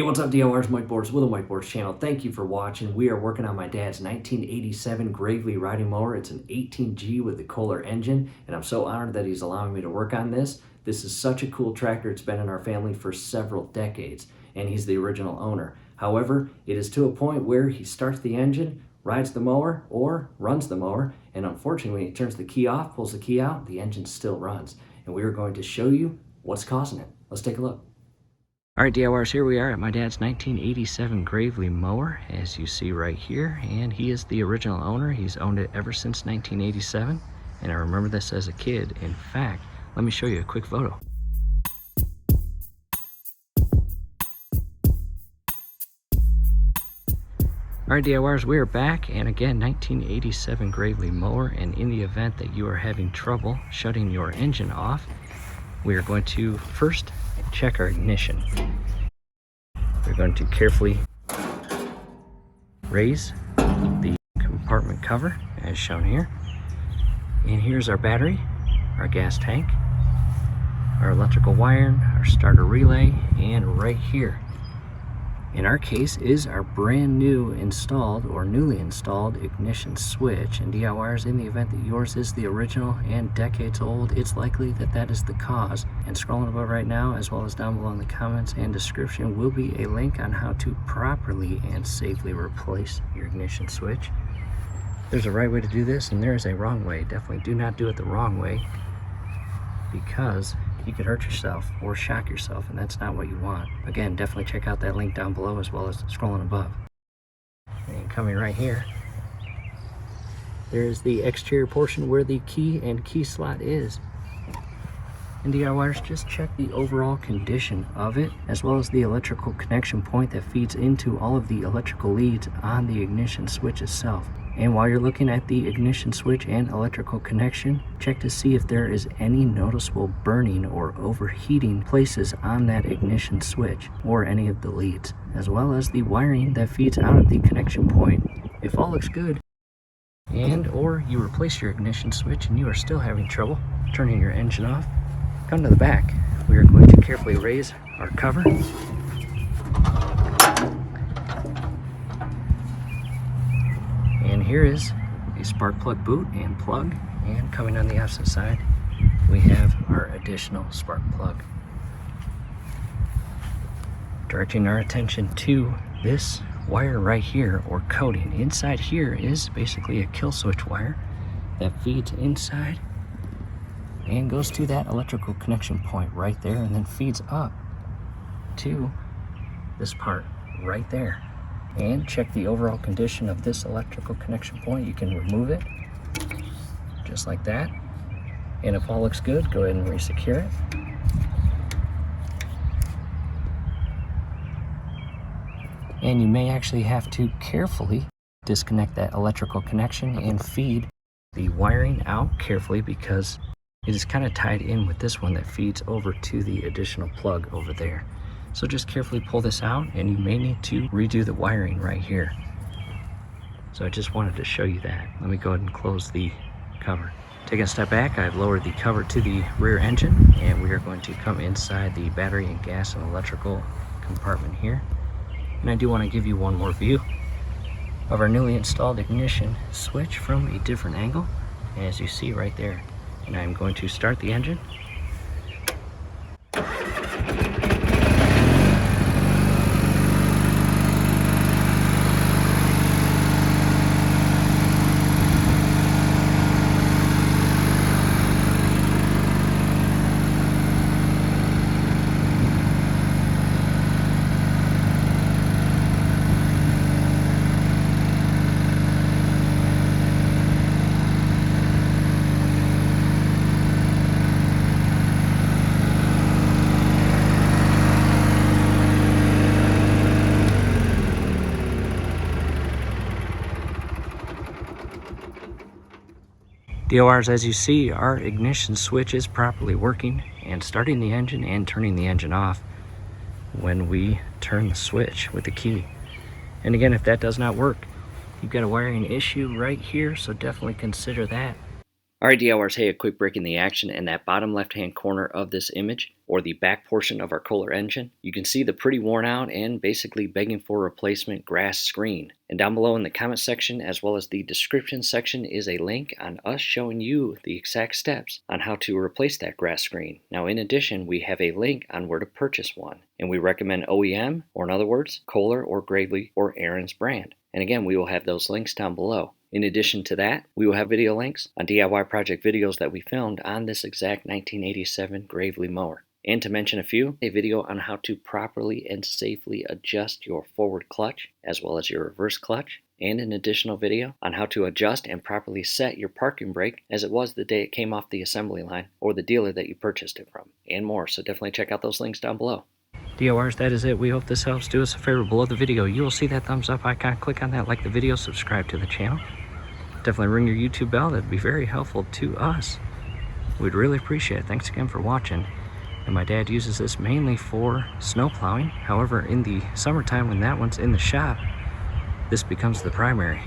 Hey, what's up, DIYers? Mike Boards with the Mike Boards channel. Thank you for watching. We are working on my dad's 1987 Gravely riding mower. It's an 18G with the Kohler engine, and I'm so honored that he's allowing me to work on this. This is such a cool tractor. It's been in our family for several decades, and he's the original owner. However, it is to a point where he starts the engine, rides the mower, or runs the mower, and unfortunately, when he turns the key off, pulls the key out, the engine still runs. And we are going to show you what's causing it. Let's take a look. Alright, DIYers, here we are at my dad's 1987 Gravely mower, as you see right here, and he is the original owner. He's owned it ever since 1987, and I remember this as a kid. In fact, let me show you a quick photo. Alright, DIYers, we are back, and again, 1987 Gravely mower, and in the event that you are having trouble shutting your engine off, we are going to first check our ignition. We're going to carefully raise the compartment cover as shown here. And here's our battery, our gas tank, our electrical wiring, our starter relay, and right here in our case is our brand new installed or newly installed ignition switch. And DIYers, in the event that yours is the original and decades old, it's likely that that is the cause. And scrolling above right now, as well as down below in the comments and description, will be a link on how to properly and safely replace your ignition switch. There's a right way to do this, and there is a wrong way. Definitely do not do it the wrong way, because you could hurt yourself or shock yourself, and that's not what you want. Again, definitely check out that link down below as well as scrolling above. And coming right here, there's the exterior portion where the key and key slot is. And DIYers, just check the overall condition of it, as well as the electrical connection point that feeds into all of the electrical leads on the ignition switch itself. And while you're looking at the ignition switch and electrical connection, check to see if there is any noticeable burning or overheating places on that ignition switch or any of the leads, as well as the wiring that feeds out of the connection point. If all looks good, and or you replace your ignition switch and you are still having trouble turning your engine off, come to the back. We are going to carefully raise our cover. And here is the spark plug boot and plug, and coming on the opposite side we have our additional spark plug. Directing our attention to this wire right here, or coating. Inside here is basically a kill switch wire that feeds inside and goes to that electrical connection point right there, and then feeds up to this part right there. And check the overall condition of this electrical connection point. You can remove it just like that, and if all looks good, go ahead and re-secure it. And you may actually have to carefully disconnect that electrical connection and feed the wiring out carefully, because it is kind of tied in with this one that feeds over to the additional plug over there. So just carefully pull this out, and you may need to redo the wiring right here. So I just wanted to show you that. Let me go ahead and close the cover. Taking a step back, I've lowered the cover to the rear engine, and we are going to come inside the battery and gas and electrical compartment here. And I do want to give you one more view of our newly installed ignition switch from a different angle, as you see right there. And I'm going to start the engine. DIYers, as you see, our ignition switch is properly working and starting the engine and turning the engine off when we turn the switch with the key. And again, if that does not work, you've got a wiring issue right here, so definitely consider that. Alright, DIYers, hey, a quick break in the action. In that bottom left hand corner of this image, or the back portion of our Kohler engine, you can see the pretty worn out and basically begging for replacement grass screen. And down below in the comment section as well as the description section is a link on us showing you the exact steps on how to replace that grass screen. Now in addition, we have a link on where to purchase one, and we recommend OEM, or in other words, Kohler or Gravely or Aaron's brand. And again, we will have those links down below. In addition to that, we will have video links on DIY project videos that we filmed on this exact 1987 Gravely mower. And to mention a few, a video on how to properly and safely adjust your forward clutch as well as your reverse clutch, and an additional video on how to adjust and properly set your parking brake as it was the day it came off the assembly line or the dealer that you purchased it from, and more. So definitely check out those links down below. DIYers, that is it. We hope this helps. Do us a favor, below the video you will see that thumbs up icon. Click on that, like the video, subscribe to the channel. Definitely ring your YouTube bell. That'd be very helpful to us. We'd really appreciate it. Thanks again for watching. And my dad uses this mainly for snow plowing. However, in the summertime when that one's in the shop, this becomes the primary.